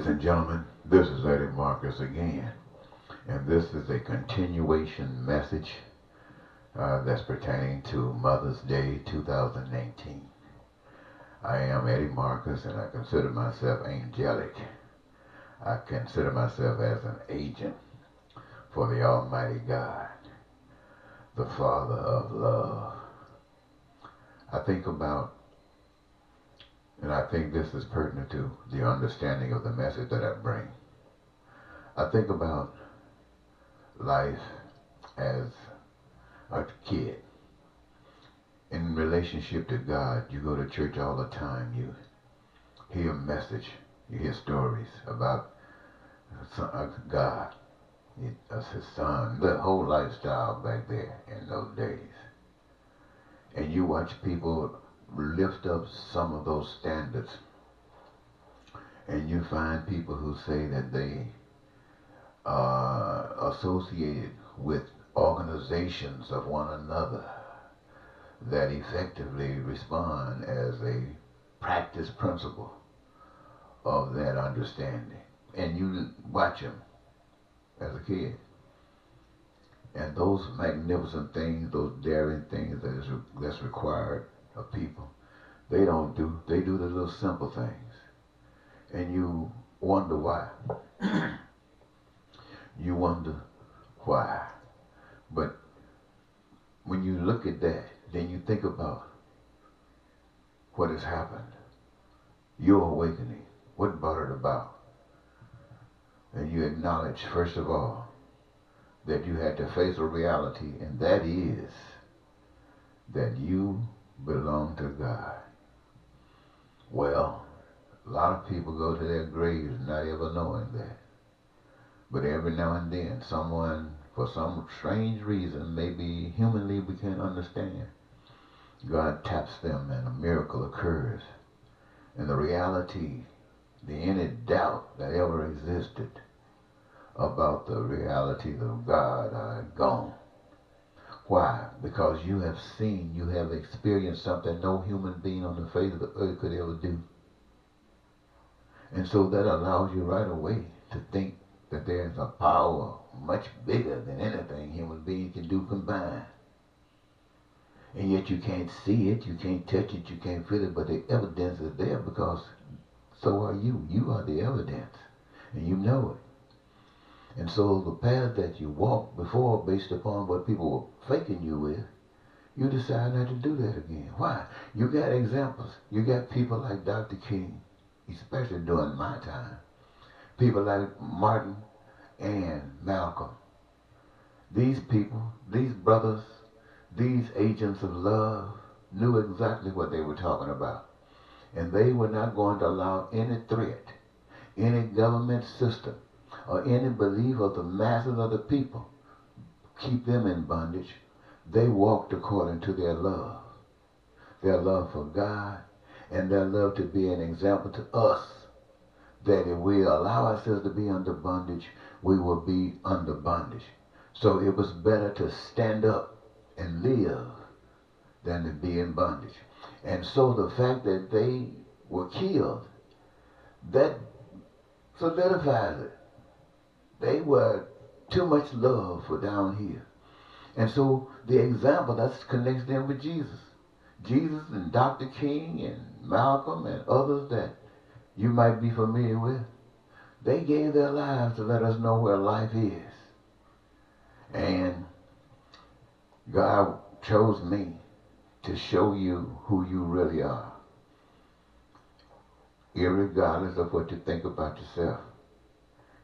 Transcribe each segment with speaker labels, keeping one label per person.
Speaker 1: Ladies and gentlemen, this is Eddie Marcus again, and this is a continuation message that's pertaining to Mother's Day 2019. I am Eddie Marcus, and I consider myself angelic. I consider myself as an agent for the Almighty God, the Father of love. I think about, and I think this is pertinent to the understanding of the message that I bring. I think about life as a kid. In relationship to God, you go to church all the time. You hear a message. You hear stories about God, his son, the whole lifestyle back there in those days. And you watch people lift up some of those standards. And you find people who say that they are associated with organizations of one another that effectively respond as a practice principle of that understanding. And you watch them as a kid. And those magnificent things, those daring things that's required of people, they don't do. They do the little simple things. And you wonder why. You wonder why. But when you look at that, then you think about what has happened. Your awakening. What brought it about? And you acknowledge, first of all, that you had to face a reality, and that is that you belong to God. Well, a lot of people go to their graves not ever knowing that. But every now and then, someone, for some strange reason, maybe humanly we can't understand, God taps them and a miracle occurs. And the reality, any doubt that ever existed about the realities of God are gone. Why? Because you have seen, you have experienced something no human being on the face of the earth could ever do. And so that allows you right away to think that there's a power much bigger than anything human beings can do combined. And yet you can't see it, you can't touch it, you can't feel it, but the evidence is there because so are you. You are the evidence, and you know it. And so the path that you walked before based upon what people were faking you with, you decide not to do that again. Why? You got examples. You got people like Dr. King, especially during my time. People like Martin and Malcolm. These people, these brothers, these agents of love knew exactly what they were talking about. And they were not going to allow any threat, any government system, or any belief of the masses of the people keep them in bondage. They walked according to their love for God, and their love to be an example to us, that if we allow ourselves to be under bondage, we will be under bondage. So it was better to stand up and live than to be in bondage. And so the fact that they were killed, that solidifies it. They were too much love for down here. And so the example that connects them with Jesus. Jesus and Dr. King and Malcolm and others that you might be familiar with, they gave their lives to let us know where life is. And God chose me to show you who you really are, irregardless of what you think about yourself.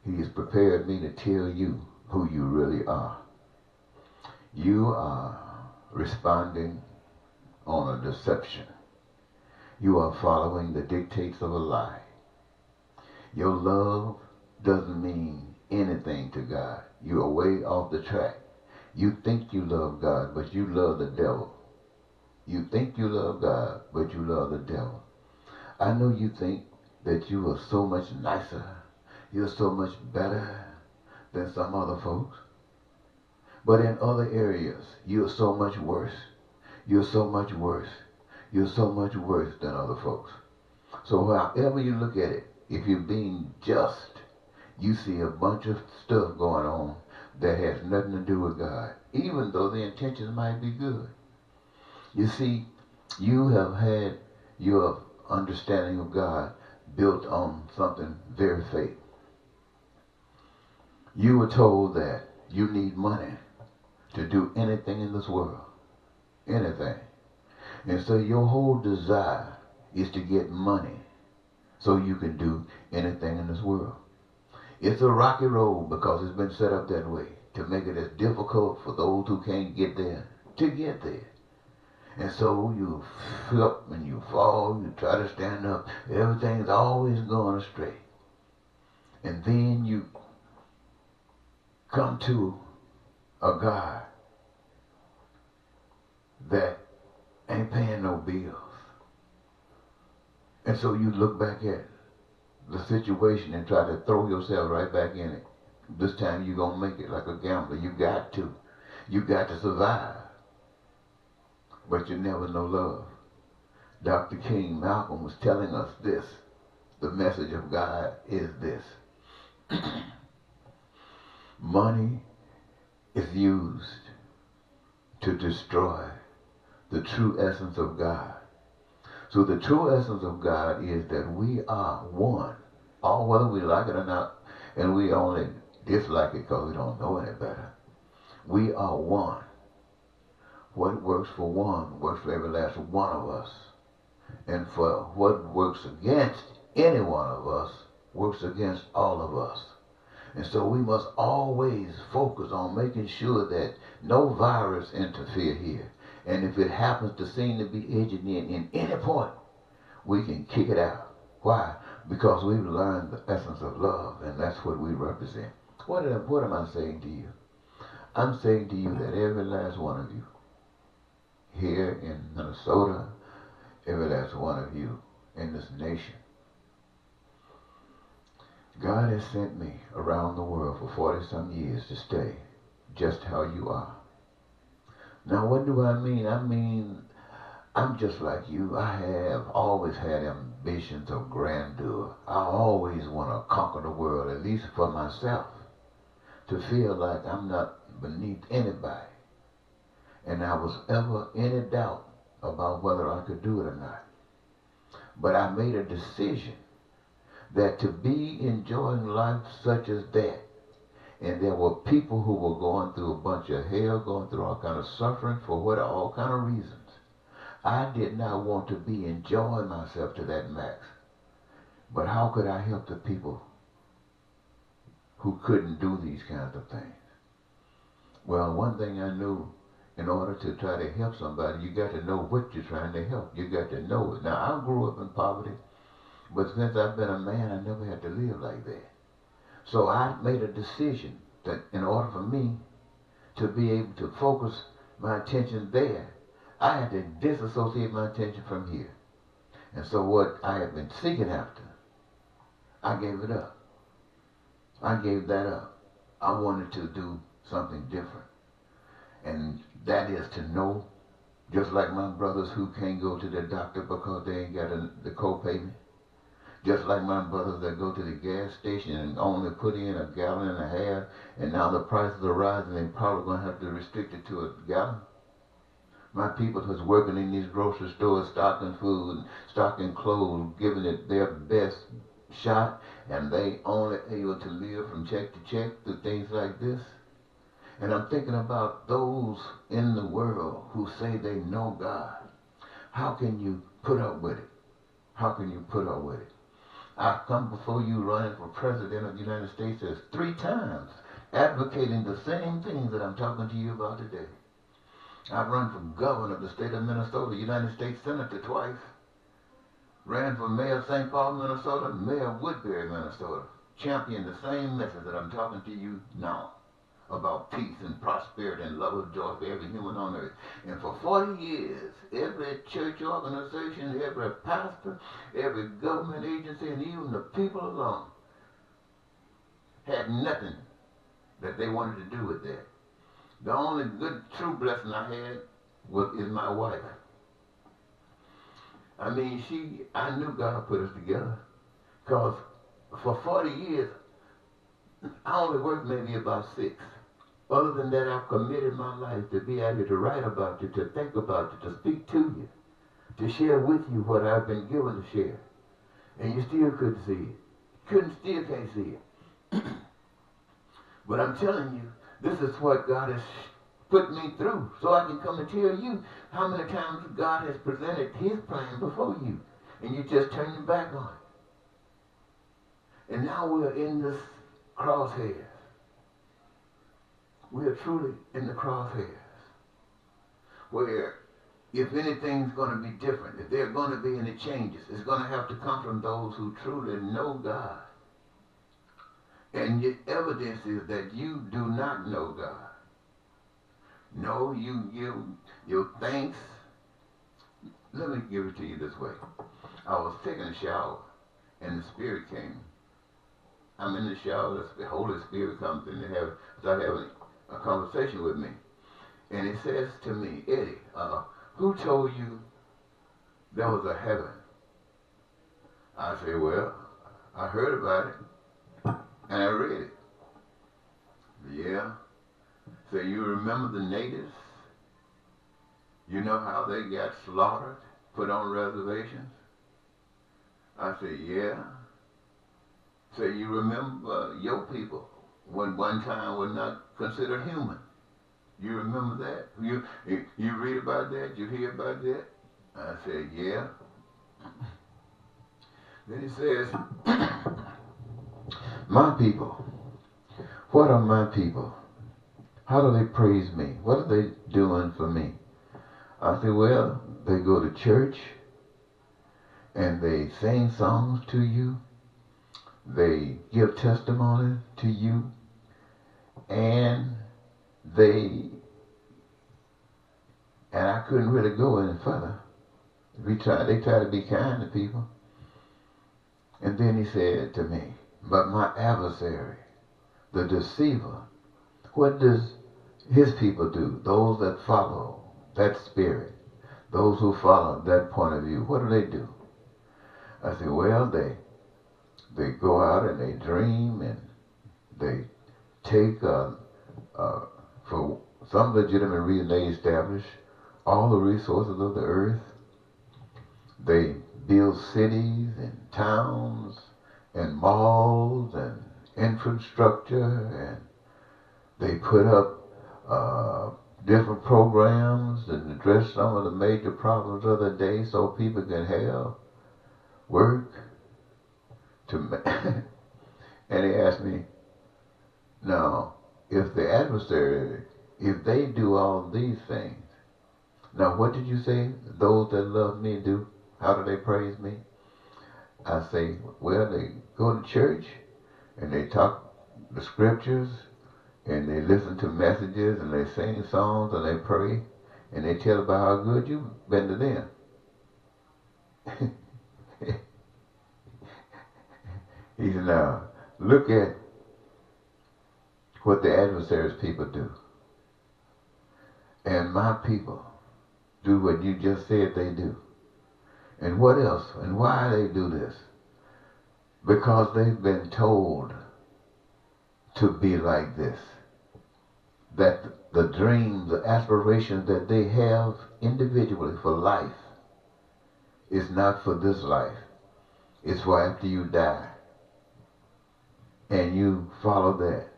Speaker 1: He has prepared me to tell you who you really are. You are responding on a deception. You are following the dictates of a lie. Your love doesn't mean anything to God. You are way off the track. You think you love God, but you love the devil. You think you love God, but you love the devil. I know you think that you are so much nicer, you're so much better than some other folks. But in other areas, you're so much worse. You're so much worse. You're so much worse than other folks. So however you look at it, if you're being just, you see a bunch of stuff going on that has nothing to do with God, even though the intentions might be good. You see, you have had your understanding of God built on something very fake. You were told that you need money to do anything in this world. Anything. And so your whole desire is to get money so you can do anything in this world. It's a rocky road because it's been set up that way to make it as difficult for those who can't get there to get there. And so you flip and you fall, you try to stand up. Everything's always going astray. And then you come to a God that ain't paying no bills. And so you look back at the situation and try to throw yourself right back in it. This time you're going to make it like a gambler. You got to. You got to survive. But you never know love. Dr. King Malcolm was telling us this. The message of God is this. Money is used to destroy the true essence of God. So the true essence of God is that we are one, all whether we like it or not, and we only dislike it because we don't know any better. We are one. What works for one works for every last one of us. And for what works against any one of us works against all of us. And so we must always focus on making sure that no virus interfere here. And if it happens to seem to be edging in any point, we can kick it out. Why? Because we've learned the essence of love, and that's what we represent. What am I saying to you? I'm saying to you that every last one of you here in Minnesota, every last one of you in this nation, God has sent me around the world for 40-some years to stay just how you are. Now, what do I mean? I mean, I'm just like you. I have always had ambitions of grandeur. I always want to conquer the world, at least for myself, to feel like I'm not beneath anybody. And I was ever in a doubt about whether I could do it or not. But I made a decision that to be enjoying life such as that, and there were people who were going through a bunch of hell, going through all kind of suffering for all kind of reasons. I did not want to be enjoying myself to that max. But how could I help the people who couldn't do these kinds of things? Well, one thing I knew, in order to try to help somebody, you got to know what you're trying to help. You got to know it. Now, I grew up in poverty, but since I've been a man, I never had to live like that. So I made a decision that in order for me to be able to focus my attention there, I had to disassociate my attention from here. And so what I had been seeking after, I gave it up. I gave that up. I wanted to do something different. And that is to know, just like my brothers who can't go to the doctor because they ain't got the co-payment. Just like my brothers that go to the gas station and only put in a gallon and a half, and now the prices are rising, they're probably going to have to restrict it to a gallon. My people who's working in these grocery stores, stocking food, stocking clothes, giving it their best shot, and they only able to live from check to check through things like this. And I'm thinking about those in the world who say they know God. How can you put up with it? How can you put up with it? I've come before you running for president of the United States as 3 times, advocating the same things that I'm talking to you about today. I've run for governor of the state of Minnesota, United States Senator twice. Ran for mayor of St. Paul, Minnesota, mayor of Woodbury, Minnesota. Championed the same message that I'm talking to you now about peace and prosperity and love and joy for every human on earth. And for 40 years, every church organization, every pastor, every government agency, and even the people alone had nothing that they wanted to do with that. The only good, true blessing I had is my wife. I mean, I knew God put us together because For 40 years, I only worked maybe about 6. Other than that, I've committed my life to be out here to write about you, to think about you, to speak to you, to share with you what I've been given to share. And you still couldn't see it. Still can't see it. But I'm telling you, this is what God has put me through, so I can come and tell you how many times God has presented his plan before you, and you just turn your back on it. And now we're in this crosshairs. We are truly in the crosshairs, where if anything's going to be different, if there are going to be any changes, it's going to have to come from those who truly know God. And the evidence is that you do not know God. No, your thanks. Let me give it to you this way. I was taking a shower, and the Spirit came. I'm in the shower, the Holy Spirit comes in and start having a conversation with me. And it says to me, Eddie, who told you there was a heaven? I say, well, I heard about it, and I read it. Yeah. So you remember the natives? You know how they got slaughtered, put on reservations? I said, yeah. So you remember your people, when one time were not considered human? You remember that? You read about that? You hear about that? I said, yeah. Then he says, my people. What are my people? How do they praise me? What are they doing for me? I say, well, they go to church and they sing songs to you. They give testimony to you. And I couldn't really go any further. They try to be kind to people. And then he said to me, but my adversary, the deceiver, what does his people do? Those that follow that spirit, those who follow that point of view, what do? I said, well, they go out and they dream and they take, for some legitimate reason, they establish all the resources of the earth. They build cities and towns and malls and infrastructure, and they put up different programs and address some of the major problems of the day so people can have work. And he asked me, now, if the adversary, if they do all these things, now what did you say those that love me do? How do they praise me? I say, well, they go to church and they talk the scriptures and they listen to messages and they sing songs and they pray and they tell about how good you've been to them. He said, now, look at what the adversary's people do. And my people do what you just said they do. And what else? And why they do this? Because they've been told to be like this. That the dreams, the aspirations that they have individually for life is not for this life. It's for after you die. And you follow that.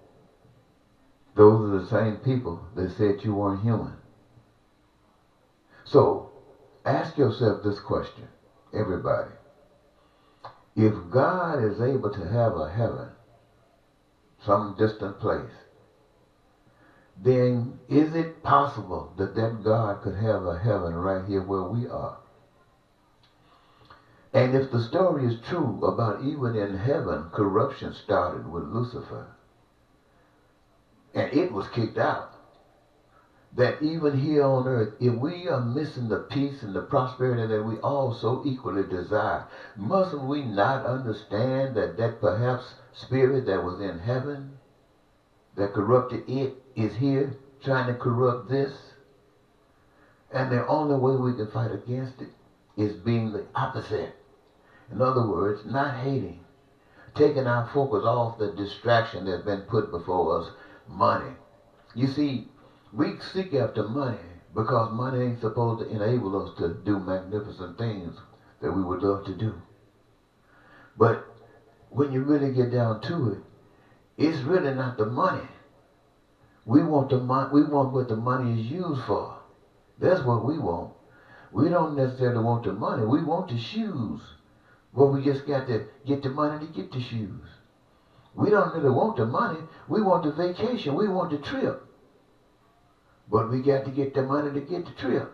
Speaker 1: Those are the same people that said you weren't human. So, ask yourself this question, everybody. If God is able to have a heaven, some distant place, then is it possible that that God could have a heaven right here where we are? And if the story is true about even in heaven, corruption started with Lucifer, and it was kicked out, that even here on earth, if we are missing the peace and the prosperity that we all so equally desire, mustn't we not understand that perhaps spirit that was in heaven, that corrupted it, is here trying to corrupt this? And the only way we can fight against it is being the opposite. In other words, not hating, taking our focus off the distraction that's been put before us, money. You see, we seek after money because money ain't supposed to enable us to do magnificent things that we would love to do. But when you really get down to it, it's really not the money. We want we want what the money is used for. That's what we want. We don't necessarily want the money. We want the shoes. But we just got to get the money to get the shoes. We don't really want the money. We want the vacation. We want the trip. But we got to get the money to get the trip.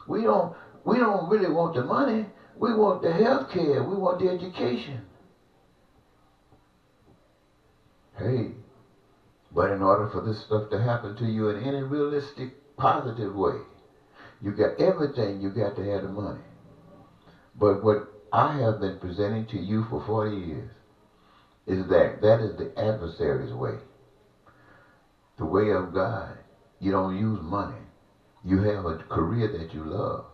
Speaker 1: We don't really want the money. We want the health care. We want the education. Hey, but in order for this stuff to happen to you in any realistic, positive way, you got everything, you got to have the money. But what I have been presenting to you for 40 years is that is the adversary's way. The way of God. You don't use money. You have a career that you love.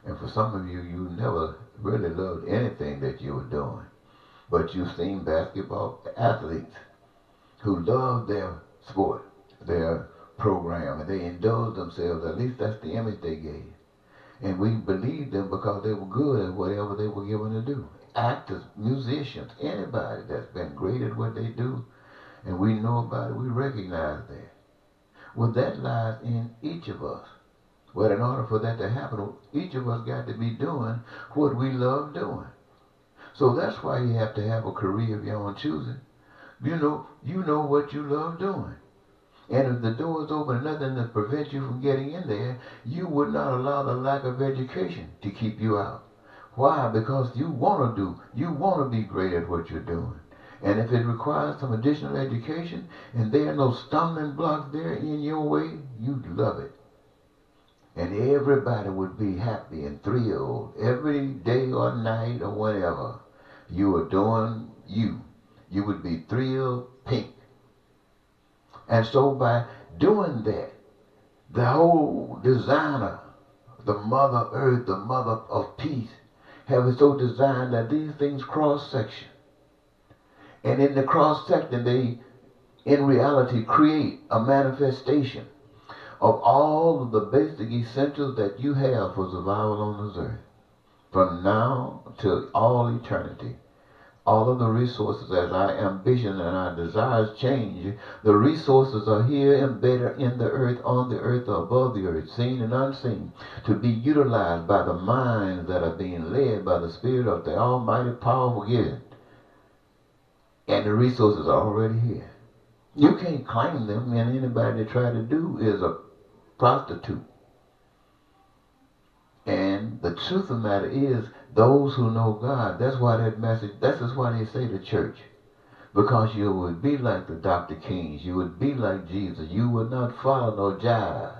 Speaker 1: And for some of you, you never really loved anything that you were doing. But you've seen basketball athletes who love their sport, their program, and they indulge themselves. At least that's the image they gave. And we believed them because they were good at whatever they were given to do. Actors, musicians, anybody that's been great at what they do, and we know about it, we recognize that. Well, that lies in each of us. Well, in order for that to happen, each of us got to be doing what we love doing. So that's why you have to have a career of your own choosing. You know what you love doing. And if the door is open and nothing to prevent you from getting in there, you would not allow the lack of education to keep you out. Why? Because you want to be great at what you're doing. And if it requires some additional education and there are no stumbling blocks there in your way, you'd love it. And everybody would be happy and thrilled every day or night or whenever you are doing you. You would be thrilled pink. And so by doing that, the whole designer, the Mother Earth, the Mother of Peace, have it so designed that these things cross-section. And in the cross-section, they, in reality, create a manifestation of all of the basic essentials that you have for survival on this earth. From now to all eternity. All of the resources, as our ambition and our desires change, the resources are here embedded in the earth, on the earth, or above the earth, seen and unseen, to be utilized by the minds that are being led by the Spirit of the Almighty, powerful giving. And the resources are already here. You can't claim them, and anybody that try to do is a prostitute. And the truth of the matter is, those who know God, that's why that message, that's just why they say the church. Because you would be like the Dr. Kings, you would be like Jesus, you would not follow no jive.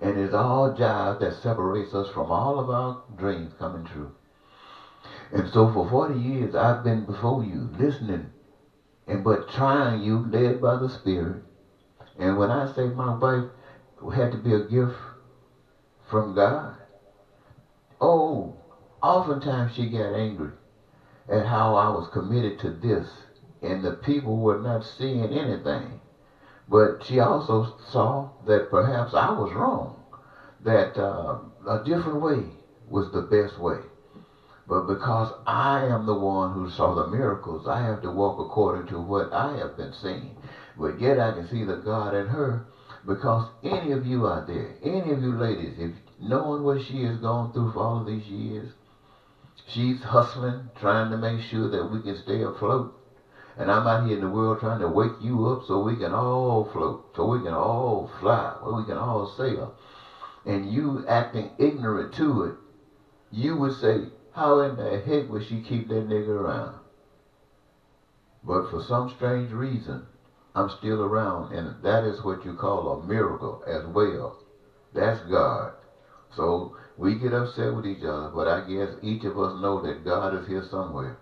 Speaker 1: And it's all jive that separates us from all of our dreams coming true. And so for 40 years, I've been before you, listening, but trying you, led by the Spirit. And when I say my wife had to be a gift from God, oh, oftentimes she got angry at how I was committed to this, and the people were not seeing anything. But she also saw that perhaps I was wrong, that a different way was the best way. But because I am the one who saw the miracles, I have to walk according to what I have been seeing. But yet I can see the God in her, because any of you out there, any of you ladies, if knowing what she has gone through for all of these years, she's hustling, trying to make sure that we can stay afloat. And I'm out here in the world trying to wake you up so we can all float, so we can all fly, so we can all sail. And you acting ignorant to it, you would say, how in the heck would she keep that nigga around? But for some strange reason, I'm still around, and that is what you call a miracle as well. That's God. So we get upset with each other, but I guess each of us know that God is here somewhere.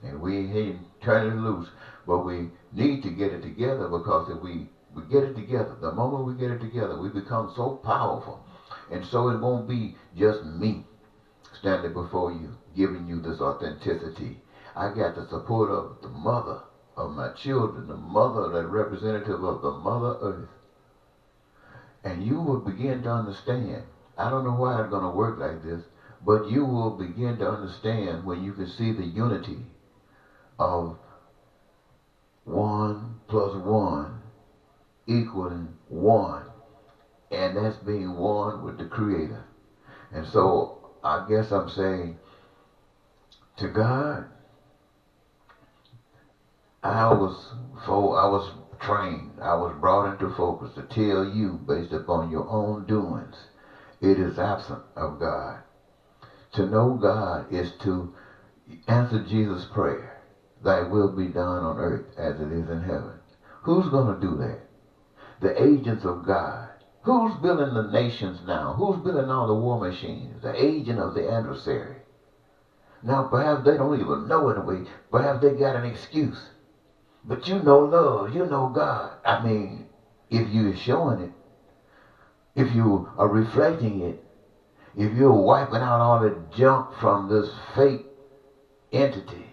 Speaker 1: And we ain't turning it loose, but we need to get it together, because if we get it together, the moment we get it together, we become so powerful. And so it won't be just me standing before you, giving you this authenticity. I got the support of the mother of my children, the mother, that representative of the Mother Earth. And you will begin to understand. I don't know why it's going to work like this, but you will begin to understand when you can see the unity of 1 plus 1 equaling 1. And that's being one with the Creator. And so I guess I'm saying to God, I was trained, I was brought into focus to tell you, based upon your own doings, it is absent of God. To know God is to answer Jesus' prayer, thy will be done on earth as it is in heaven. Who's going to do that? The agents of God. Who's building the nations now? Who's building all the war machines? The agent of the adversary. Now perhaps they don't even know it away. Perhaps they got an excuse. But you know love, you know God. I mean, if you're showing it, if you are reflecting it, if you're wiping out all the junk from this fake entity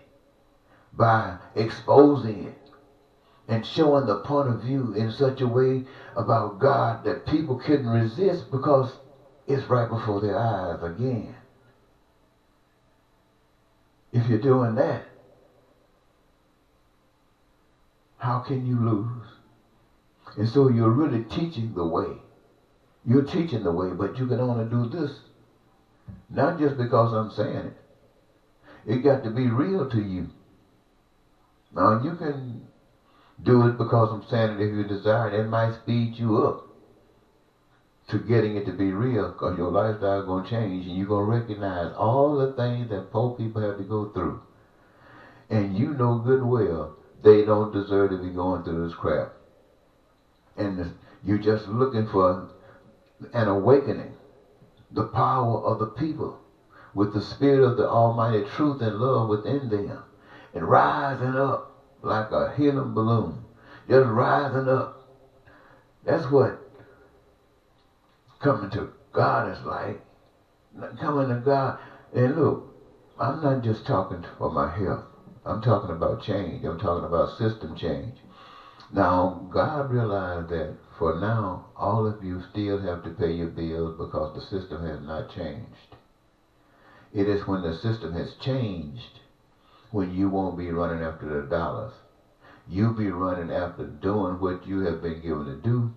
Speaker 1: by exposing it and showing the point of view in such a way about God that people couldn't resist because it's right before their eyes again. If you're doing that, how can you lose? And so you're really teaching the way. You're teaching the way, but you can only do this. Not just because I'm saying it. It got to be real to you. Now you can do it because I'm saying it if you desire it. It might speed you up to getting it to be real, because your lifestyle is going to change and you're going to recognize all the things that poor people have to go through. And you know good and well they don't deserve to be going through this crap. And you're just looking for an awakening, the power of the people with the spirit of the almighty truth and love within them, and rising up like a helium balloon, just rising up. That's what coming to God is like. Coming to God. And look, I'm not just talking for my health. I'm talking about change. I'm talking about system change. Now, God realized that for now, all of you still have to pay your bills because the system has not changed. It is when the system has changed when you won't be running after the dollars. You'll be running after doing what you have been given to do.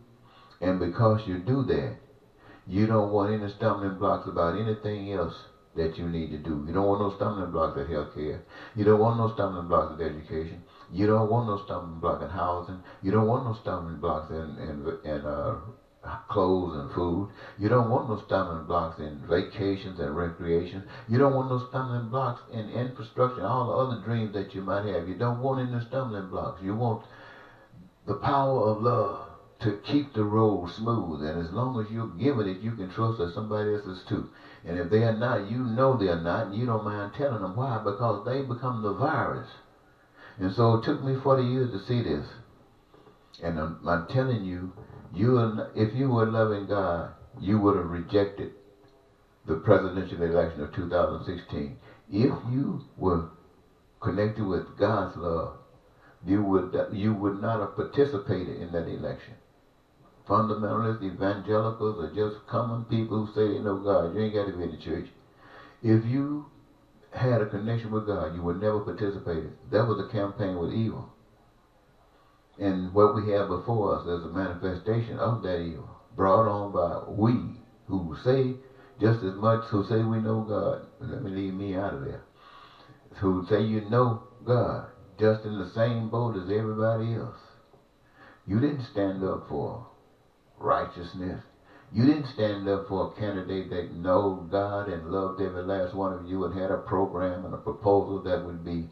Speaker 1: And because you do that, you don't want any stumbling blocks about anything else that you need to do. You don't want no stumbling blocks at healthcare. You don't want no stumbling blocks at education. You don't want no stumbling block in housing. You don't want no stumbling blocks in clothes and food. You don't want no stumbling blocks in vacations and recreation. You don't want no stumbling blocks in infrastructure and all the other dreams that you might have. You don't want any stumbling blocks. You want the power of love to keep the road smooth. And as long as you're giving it, you can trust that somebody else is too. And if they are not, you know they're not, and you don't mind telling them why, because they become the virus. And so it took me 40 years to see this. And I'm telling you, if you were loving God, you would have rejected the presidential election of 2016. If you were connected with God's love, you would not have participated in that election. Fundamentalists, evangelicals, are just common people who say they know God. You ain't got to be in the church. If you had a connection with God, you would never participate. That was a campaign with evil. And what we have before us is a manifestation of that evil, brought on by we who say just as much, who say we know God. Let me leave me out of there. Who say you know God, just in the same boat as everybody else. You didn't stand up for righteousness. You didn't stand up for a candidate that know God and loved every last one of you and had a program and a proposal that would be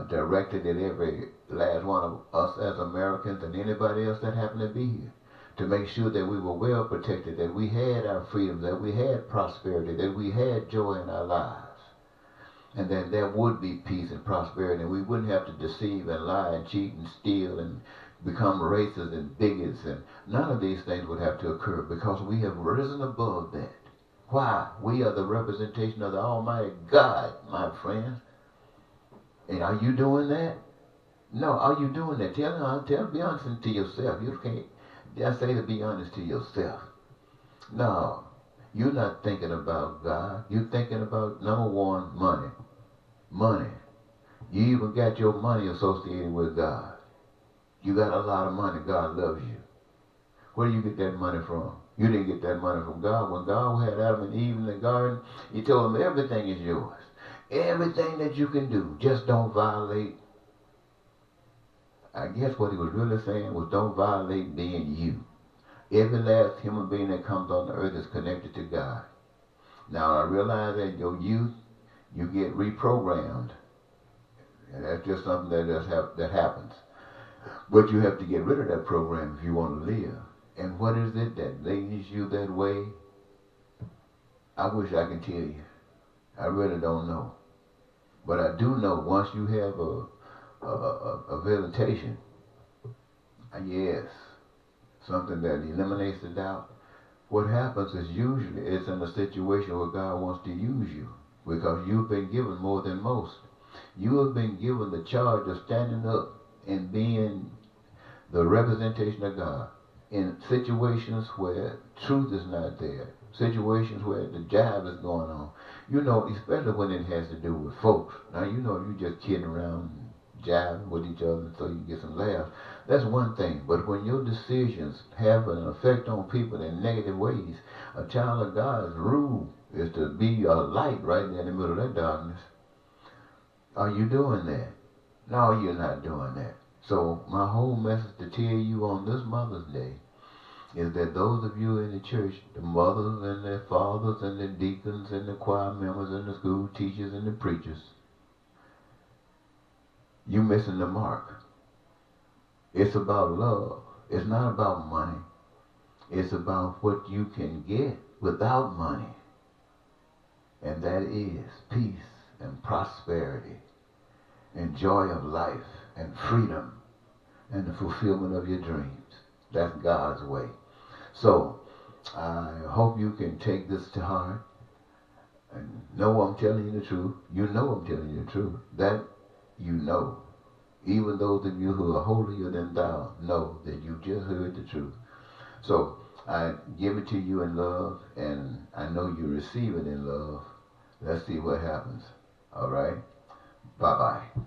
Speaker 1: directed at every last one of us as Americans and anybody else that happened to be here, to make sure that we were well protected, that we had our freedom, that we had prosperity, that we had joy in our lives, and that there would be peace and prosperity, and we wouldn't have to deceive and lie and cheat and steal and become racists and bigots, and none of these things would have to occur because we have risen above that. Why? We are the representation of the Almighty God, my friends. And are you doing that? No, are you doing that? Be honest to yourself. You can't just say to be honest to yourself. No, you're not thinking about God. You're thinking about number one, money. Money. You even got your money associated with God. You got a lot of money. God loves you. Where do you get that money from? You didn't get that money from God. When God had Adam and Eve in the garden, he told them everything is yours. Everything that you can do. Just don't violate. I guess what he was really saying was don't violate being you. Every last human being that comes on the earth is connected to God. Now I realize that your youth, you get reprogrammed. And that's just something that happens. But you have to get rid of that program if you want to live. And what is it that leads you that way? I wish I could tell you. I really don't know. But I do know once you have a visitation, yes, something that eliminates the doubt, what happens is usually it's in a situation where God wants to use you because you've been given more than most. You have been given the charge of standing up and being the representation of God in situations where truth is not there, situations where the jive is going on. You know, especially when it has to do with folks. Now, you know, you just kidding around and jiving with each other so you get some laughs. That's one thing. But when your decisions have an effect on people in negative ways, a child of God's rule is to be a light right there in the middle of that darkness. Are you doing that? No, you're not doing that. So my whole message to tell you on this Mother's Day is that those of you in the church, the mothers and the fathers and the deacons and the choir members and the school teachers and the preachers, you missing the mark. It's about love. It's not about money. It's about what you can get without money. And that is peace and prosperity and joy of life and freedom and the fulfillment of your dreams. That's God's way. So I hope you can take this to heart and know I'm telling you the truth. You know I'm telling you the truth. That you know. Even those of you who are holier than thou know that you just heard the truth. So I give it to you in love, and I know you receive it in love. Let's see what happens. All right? Bye-bye.